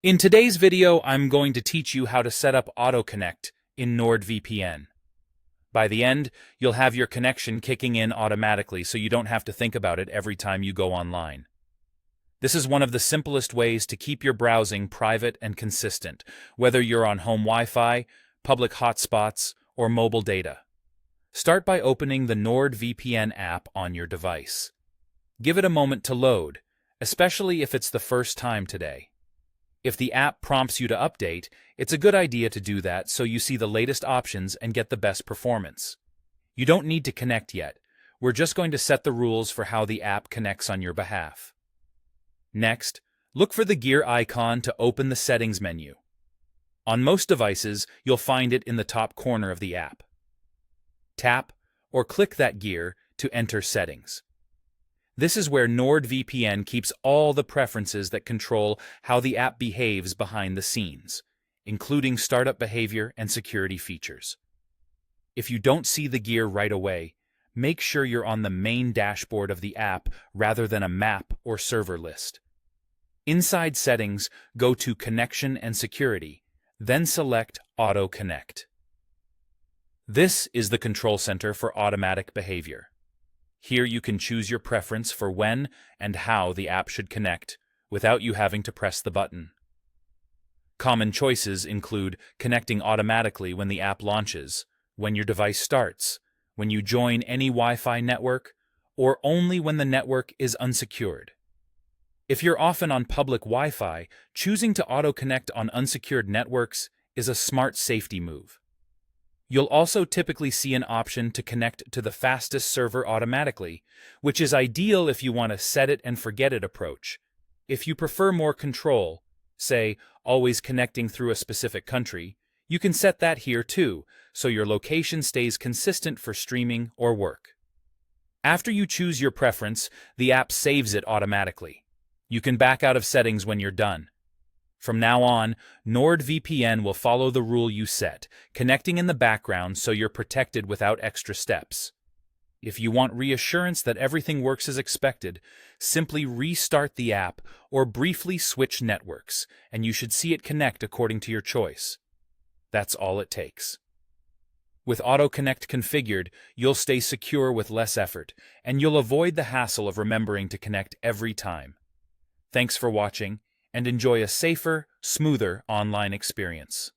In today's video, I'm going to teach you how to set up AutoConnect in NordVPN. By the end, you'll have your connection kicking in automatically so you don't have to think about it every time you go online. This is one of the simplest ways to keep your browsing private and consistent, whether you're on home Wi-Fi, public hotspots, or mobile data. Start by opening the NordVPN app on your device. Give it a moment to load, especially if it's the first time today. If the app prompts you to update, it's a good idea to do that so you see the latest options and get the best performance. You don't need to connect yet. We're just going to set the rules for how the app connects on your behalf. Next, look for the gear icon to open the settings menu. On most devices, you'll find it in the top corner of the app. Tap or click that gear to enter settings. This is where NordVPN keeps all the preferences that control how the app behaves behind the scenes, including startup behavior and security features. If you don't see the gear right away, make sure you're on the main dashboard of the app rather than a map or server list. Inside Settings, go to Connection and Security, then select Auto Connect. This is the control center for automatic behavior. Here you can choose your preference for when and how the app should connect, without you having to press the button. Common choices include connecting automatically when the app launches, when your device starts, when you join any Wi-Fi network, or only when the network is unsecured. If you're often on public Wi-Fi, choosing to auto-connect on unsecured networks is a smart safety move. You'll also typically see an option to connect to the fastest server automatically, which is ideal if you want a set-it-and-forget-it approach. If you prefer more control, say, always connecting through a specific country, you can set that here too, so your location stays consistent for streaming or work. After you choose your preference, the app saves it automatically. You can back out of settings when you're done. From now on, NordVPN will follow the rule you set, connecting in the background so you're protected without extra steps. If you want reassurance that everything works as expected, simply restart the app or briefly switch networks, and you should see it connect according to your choice. That's all it takes. With AutoConnect configured, you'll stay secure with less effort, and you'll avoid the hassle of remembering to connect every time. Thanks for watching, and enjoy a safer, smoother online experience.